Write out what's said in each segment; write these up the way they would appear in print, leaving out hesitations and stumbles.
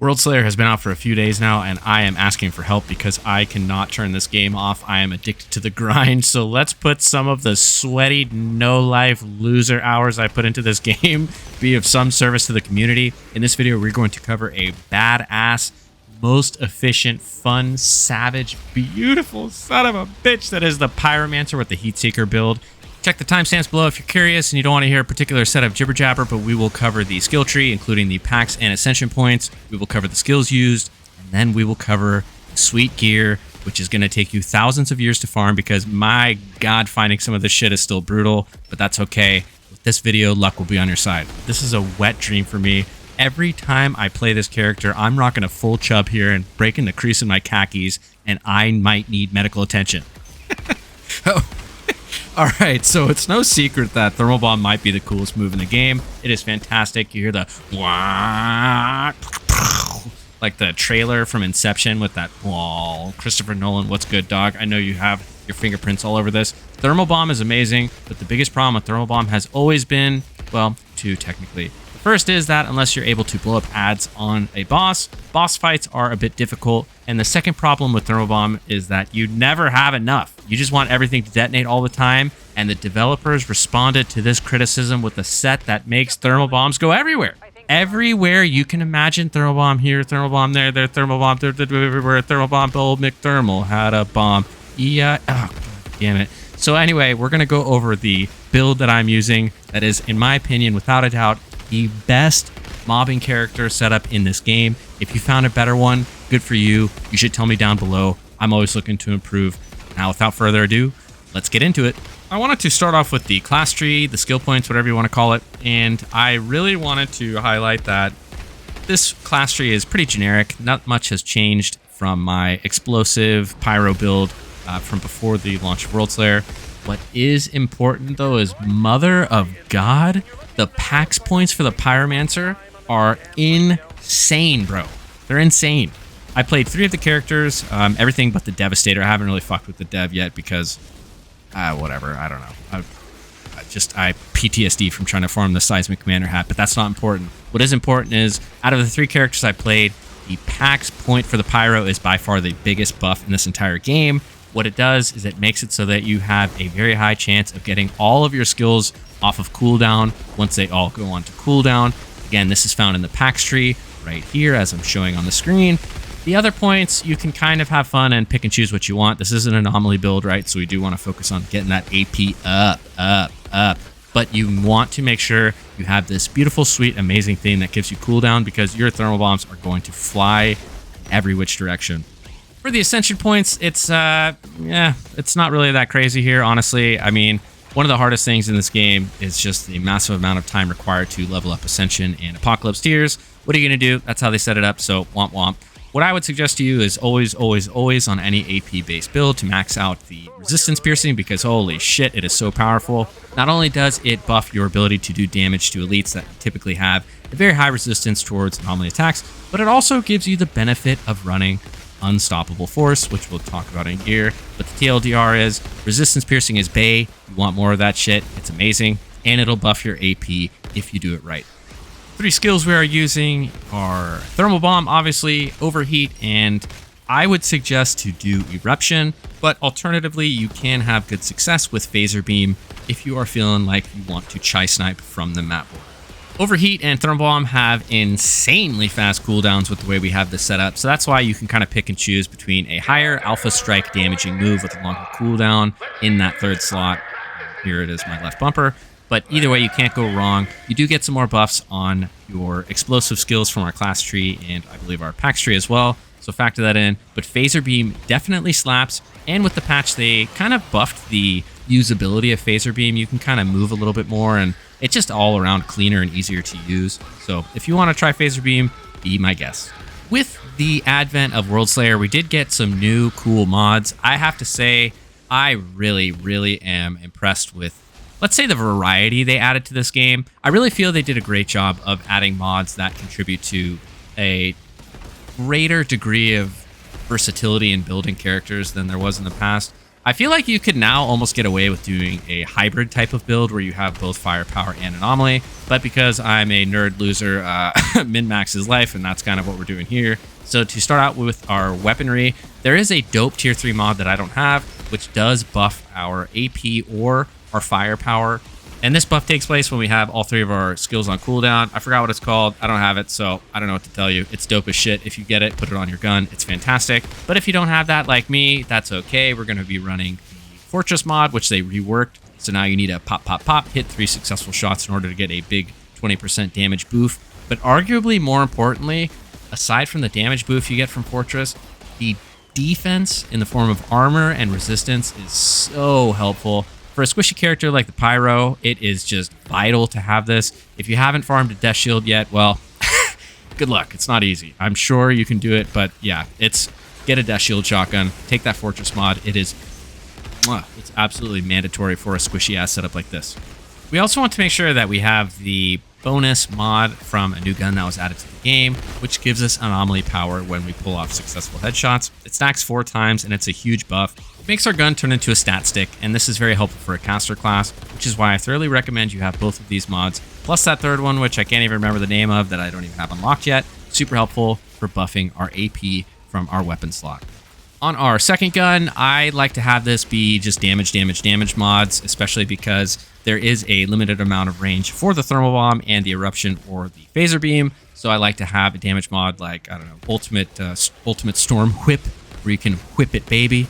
Worldslayer has been out for a few days now, and I am asking for help because I cannot turn this game off. I am addicted to the grind, so let's put some of the sweaty, no-life loser hours I put into this game be of some service to the community. In this video, we're going to cover a badass, most efficient, fun, savage, beautiful son of a bitch that is the Pyromancer with the heatseeker build. Check the timestamps below if you're curious and you don't want to hear a particular set of jibber jabber, but we will cover the skill tree, including the Pax and Ascension Points. We will cover the skills used, and then we will cover sweet gear, which is going to take you thousands of years to farm because, my God, finding some of this shit is still brutal, but that's okay. With this video, luck will be on your side. This is a wet dream for me. Every time I play this character, I'm rocking a full chub here and breaking the crease in my khakis, and I might need medical attention. Oh. All right, so it's no secret that Thermal Bomb might be the coolest move in the game. It is fantastic. You hear the like the trailer from Inception with that wall. Christopher Nolan, what's good, dog? I know you have your fingerprints all over this. Thermal Bomb is amazing, but the biggest problem with Thermal Bomb has always been, well, two technically. First is that unless you're able to blow up ads on a boss fights are a bit difficult. And the second problem with Thermal Bomb is that you never have enough. You just want everything to detonate all the time. And the developers responded to this criticism with a set that makes Thermal Bombs go everywhere. Everywhere you can imagine. Thermal Bomb here, Thermal Bomb there, Thermal Bomb everywhere. Thermal Bomb, old McThermal had a bomb. Yeah, oh, God damn it. So anyway, we're going to go over the build that I'm using. That is, in my opinion, without a doubt, the best mobbing character setup in this game. If you found a better one, good for you. You should tell me down below. I'm always looking to improve. Now, without further ado, let's get into it. I wanted to start off with the class tree, the skill points, whatever you want to call it. And I really wanted to highlight that this class tree is pretty generic. Not much has changed from my explosive Pyro build from before the launch of Worldslayer. What is important, though, is Mother of God. The Pax points for the Pyromancer are insane, bro. They're insane. I played 3 of the characters, everything but the Devastator. I haven't really fucked with the Dev yet because, whatever, I don't know. I PTSD from trying to farm the Seismic Commander hat, but that's not important. What is important is, out of the 3 characters I played, the Pax point for the Pyro is by far the biggest buff in this entire game. What it does is it makes it so that you have a very high chance of getting all of your skills off of cooldown once they all go on to cooldown. Again, this is found in the Pax Tree right here, as I'm showing on the screen. The other points, you can kind of have fun and pick and choose what you want. This is an anomaly build, right? So we do want to focus on getting that AP up. But you want to make sure you have this beautiful, sweet, amazing thing that gives you cooldown because your thermal bombs are going to fly in every which direction. For the Ascension Points, it's not really that crazy here, honestly. I mean, one of the hardest things in this game is just the massive amount of time required to level up Ascension and Apocalypse tiers. What are you going to do? That's how they set it up, so womp womp. What I would suggest to you is always on any AP-based build to max out the resistance piercing because holy shit, it is so powerful. Not only does it buff your ability to do damage to elites that typically have a very high resistance towards anomaly attacks, but it also gives you the benefit of running Unstoppable Force, which we'll talk about in gear. But the TLDR is resistance piercing is bae. You want more of that shit. It's amazing, and it'll buff your AP if you do it right. 3 skills we are using are Thermal Bomb, obviously, Overheat, and I would suggest to do Eruption, but alternatively, you can have good success with Phaser Beam if you are feeling like you want to chai snipe from the map board. Overheat and Thermal Bomb have insanely fast cooldowns with the way we have this set up, so that's why you can kind of pick and choose between a higher Alpha Strike damaging move with a longer cooldown in that 3rd slot. Here it is, my left bumper. But either way, you can't go wrong. You do get some more buffs on your explosive skills from our class tree and I believe our Pax tree as well, so factor that in. But Phaser Beam definitely slaps, and with the patch, they kind of buffed the usability of Phaser Beam. You can kind of move a little bit more, and it's just all around cleaner and easier to use. So if you want to try Phaser Beam, be my guest. With the advent of Worldslayer, we did get some new cool mods. I have to say, I really am impressed with, let's say, the variety they added to this game. I really feel they did a great job of adding mods that contribute to a greater degree of versatility in building characters than there was in the past. I feel like you could now almost get away with doing a hybrid type of build where you have both firepower and anomaly, but because I'm a nerd loser, min-max is life, and that's kind of what we're doing here. So to start out with our weaponry, there is a dope tier 3 mod that I don't have, which does buff our AP or our firepower. And this buff takes place when we have all 3 of our skills on cooldown. I forgot what it's called. I don't have it, so I don't know what to tell you. It's dope as shit. If you get it, put it on your gun. It's fantastic. But if you don't have that like me, that's okay. We're going to be running the Fortress mod, which they reworked. So now you need a pop, pop, pop, hit 3 successful shots in order to get a big 20% damage boost. But arguably more importantly, aside from the damage boost you get from Fortress, the defense in the form of armor and resistance is so helpful. For a squishy character like the Pyro, it is just vital to have this. If you haven't farmed a Death Shield yet, well, good luck. It's not easy. I'm sure you can do it, but yeah, get a Death Shield shotgun, take that Fortress mod. It's absolutely mandatory for a squishy ass setup like this. We also want to make sure that we have the bonus mod from a new gun that was added to the game, which gives us anomaly power when we pull off successful headshots. It stacks 4 times, and it's a huge buff. It makes our gun turn into a stat stick, and this is very helpful for a caster class, which is why I thoroughly recommend you have both of these mods, plus that third one, which I can't even remember the name of, that I don't even have unlocked yet. Super helpful for buffing our AP from our weapon slot. On our second gun, I like to have this be just damage mods, especially because there is a limited amount of range for the thermal bomb and the eruption or the phaser beam. So I like to have a damage mod like, I don't know, ultimate storm whip, where you can whip it, baby.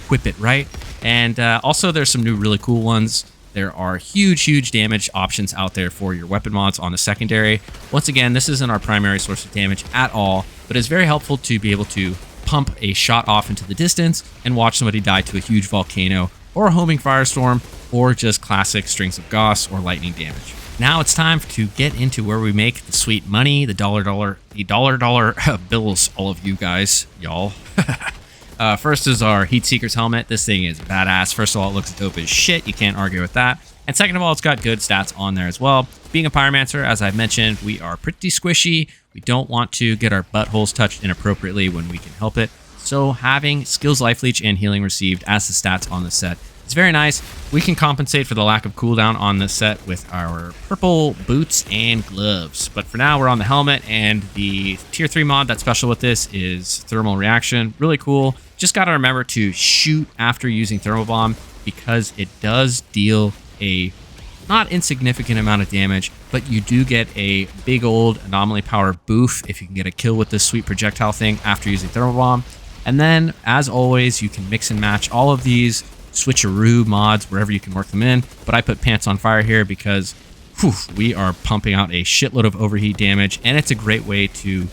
Whip it, right? And also there's some new really cool ones. There are huge damage options out there for your weapon mods on the secondary. Once again, this isn't our primary source of damage at all, but it's very helpful to be able to pump a shot off into the distance and watch somebody die to a huge volcano or a homing firestorm or just classic strings of Gauss or lightning damage. Now it's time to get into where we make the sweet money, the dollar bills, all of you guys, y'all. First is our Heatseeker's helmet. This thing is badass. First of all, it looks dope as shit. You can't argue with that. And second of all, it's got good stats on there as well. Being a Pyromancer, as I've mentioned, we are pretty squishy. We don't want to get our buttholes touched inappropriately when we can help it. So having Skills Life Leech and Healing Received as the stats on the set is very nice. We can compensate for the lack of cooldown on this set with our purple boots and gloves. But for now, we're on the helmet, and the tier 3 mod that's special with this is Thermal Reaction. Really cool. Just got to remember to shoot after using Thermal Bomb because it does deal a not insignificant amount of damage, but you do get a big old anomaly power boof if you can get a kill with this sweet projectile thing after using Thermal Bomb. And then, as always, you can mix and match all of these switcheroo mods wherever you can work them in. But I put Pants on Fire here because we are pumping out a shitload of overheat damage, and it's a great way to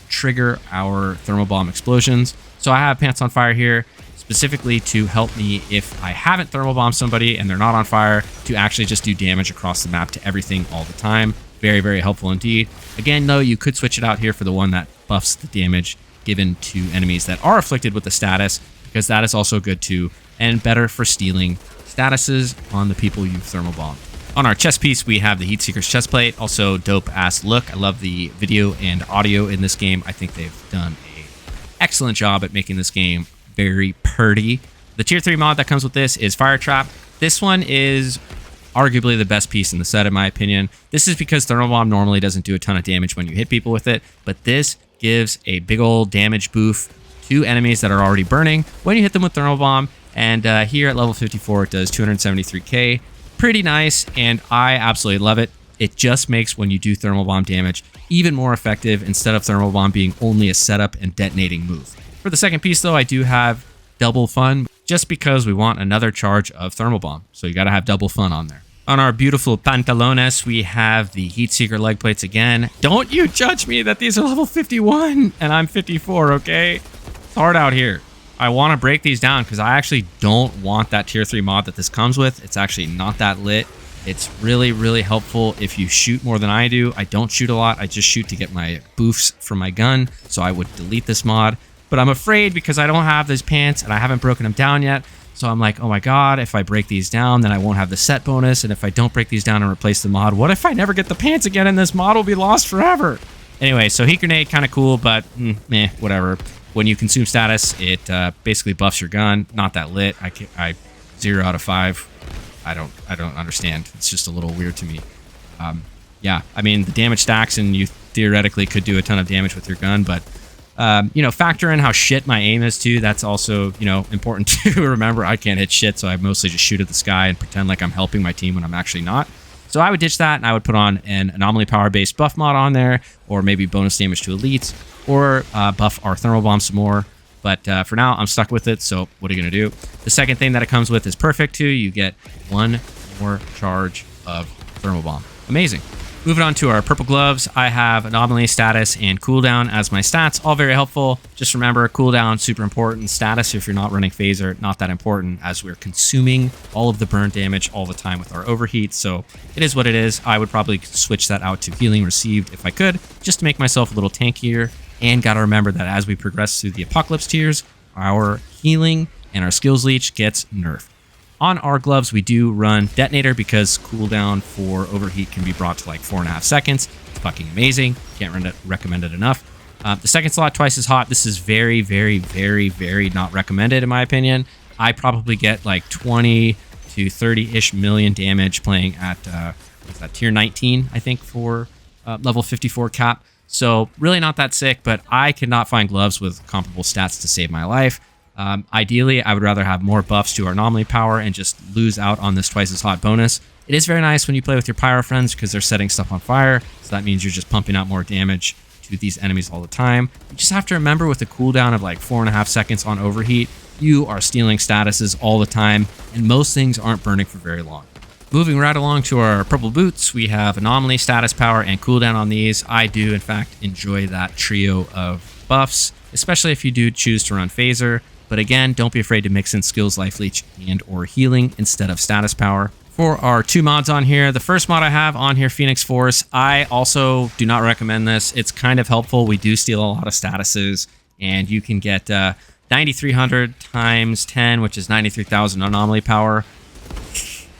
trigger our Thermal Bomb explosions. So I have Pants on Fire here specifically to help me if I haven't thermal bombed somebody and they're not on fire to actually just do damage across the map to everything all the time. Very, very helpful indeed. Again, though, you could switch it out here for the one that buffs the damage given to enemies that are afflicted with the status, because that is also good too, and better for stealing statuses on the people you thermal bombed. On our chest piece, we have the Heatseeker's chest plate. Also dope ass look. I love the video and audio in this game. I think they've done an excellent job at making this game very purty. The tier 3 mod that comes with this is Fire Trap. This one is arguably the best piece in the set, in my opinion. This is because Thermal Bomb normally doesn't do a ton of damage when you hit people with it, but this gives a big old damage boost to enemies that are already burning when you hit them with Thermal Bomb. And here at level 54, it does 273k. Pretty nice, and I absolutely love it. It just makes when you do Thermal Bomb damage even more effective instead of Thermal Bomb being only a setup and detonating move. For the second piece, though, I do have Double Fun, just because we want another charge of Thermal Bomb. So you got to have Double Fun on there. On our beautiful pantalones, we have the Heatseeker leg plates again. Don't you judge me that these are level 51 and I'm 54, okay? It's hard out here. I want to break these down because I actually don't want that tier 3 mod that this comes with. It's actually not that lit. It's really, really helpful if you shoot more than I do. I don't shoot a lot. I just shoot to get my boofs from my gun. So I would delete this mod. But I'm afraid because I don't have those pants and I haven't broken them down yet. So I'm like, oh my god, if I break these down, then I won't have the set bonus. And if I don't break these down and replace the mod, what if I never get the pants again and this mod will be lost forever? Anyway, so Heat Grenade, kind of cool, but meh, whatever. when you consume status, it basically buffs your gun. Not that lit. I 0 out of 5. I don't understand. It's just a little weird to me. Yeah, I mean, the damage stacks and you theoretically could do a ton of damage with your gun, but you know, factor in how shit my aim is too. That's also, you know, important to remember. I can't hit shit, so I mostly just shoot at the sky and pretend like I'm helping my team when I'm actually not. So I would ditch that, and I would put on an anomaly power based buff mod on there, or maybe bonus damage to elites, or buff our thermal bomb some more. But for now, I'm stuck with it, so what are you going to do? The second thing that it comes with is perfect too. You get 1 more charge of thermal bomb. Amazing. Moving on to our purple gloves, I have anomaly, status, and cooldown as my stats. All very helpful. Just remember, cooldown, super important. Status, if you're not running phaser, not that important, as we're consuming all of the burn damage all the time with our overheat. So it is what it is. I would probably switch that out to healing received if I could, just to make myself a little tankier. And gotta remember that as we progress through the apocalypse tiers, our healing and our skills leech gets nerfed. On our gloves, we do run detonator because cooldown for overheat can be brought to like 4.5 seconds. It's fucking amazing. Can't recommend it enough. The second slot, twice as hot. This is very, very, very, very not recommended in my opinion. I probably get like 20 to 30-ish million damage playing at what's that, tier 19, I think, for level 54 cap. So really not that sick, but I could not find gloves with comparable stats to save my life. Ideally, I would rather have more buffs to our anomaly power and just lose out on this twice as hot bonus. It is very nice when you play with your pyro friends because they're setting stuff on fire, so that means you're just pumping out more damage to these enemies all the time. You just have to remember with a cooldown of like 4.5 seconds on overheat, you are stealing statuses all the time, and most things aren't burning for very long. Moving right along to our purple boots, we have anomaly, status power, and cooldown on these. I do, in fact, enjoy that trio of buffs, especially if you do choose to run phaser. But again, don't be afraid to mix in skills, life leech, and or healing instead of status power. For our 2 mods on here, the first mod I have on here, Phoenix Force, I also do not recommend this. It's kind of helpful. We do steal a lot of statuses, and you can get 9,300 times 10, which is 93,000 anomaly power.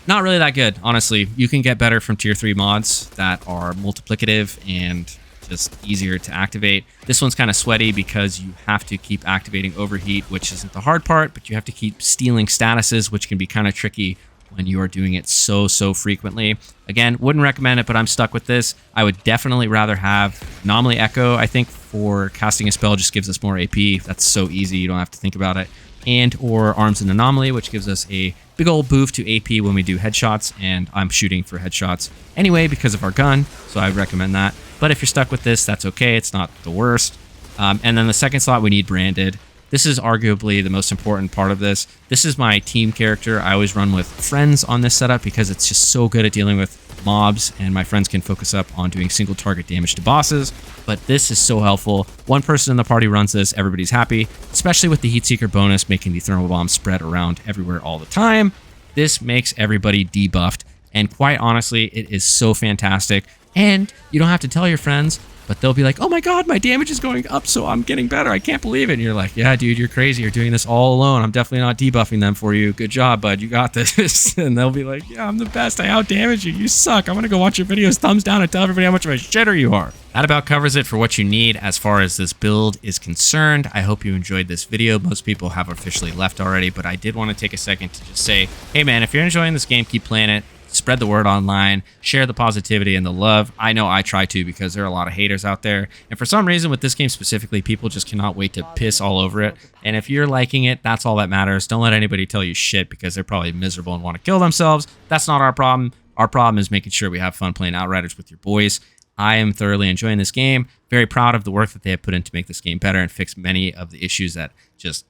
Not really that good, honestly. You can get better from tier 3 mods that are multiplicative and just easier to activate. This one's kind of sweaty because you have to keep activating overheat, which isn't the hard part, but you have to keep stealing statuses, which can be kind of tricky when you are doing it so frequently. Again, wouldn't recommend it, but I'm stuck with this. I would definitely rather have Anomaly Echo. I think for casting a spell just gives us more AP. That's so easy, you don't have to think about it. And or Arms and Anomaly, which gives us a big old boost to AP when we do headshots, and I'm shooting for headshots anyway because of our gun, so I recommend that. But if you're stuck with this, that's okay. It's not the worst. And then the second slot, we need Branded. This is arguably the most important part of this. This is my team character. I always run with friends on this setup because it's just so good at dealing with mobs, and my friends can focus up on doing single target damage to bosses. But this is so helpful. One person in the party runs this, everybody's happy, especially with the heatseeker bonus, making the thermal bomb spread around everywhere all the time. This makes everybody debuffed, and quite honestly, it is so fantastic. And you don't have to tell your friends, but they'll be like, oh my god, my damage is going up, so I'm getting better. I can't believe it. And you're like, yeah, dude, you're crazy. You're doing this all alone. I'm definitely not debuffing them for you. Good job, bud. You got this. And they'll be like, yeah, I'm the best. I out-damage you. You suck. I'm going to go watch your videos, thumbs down, and tell everybody how much of a shitter you are. That about covers it for what you need as far as this build is concerned. I hope you enjoyed this video. Most people have officially left already, but I did want to take a second to just say, hey man, if you're enjoying this game, keep playing it. Spread the word online, share the positivity and the love. I know I try to because there are a lot of haters out there. And for some reason with this game specifically, people just cannot wait to piss all over it. And if you're liking it, that's all that matters. Don't let anybody tell you shit because they're probably miserable and want to kill themselves. That's not our problem. Our problem is making sure we have fun playing Outriders with your boys. I am thoroughly enjoying this game. Very proud of the work that they have put in to make this game better and fix many of the issues that just...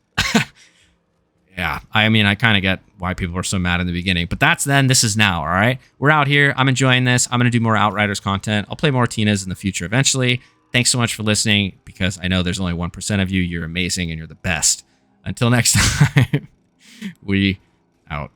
Yeah, I mean, I kind of get why people were so mad in the beginning, but that's then, this is now, all right? We're out here. I'm enjoying this. I'm going to do more Outriders content. I'll play more Tinas in the future eventually. Thanks so much for listening, because I know there's only 1% of you. You're amazing, and you're the best. Until next time, we out.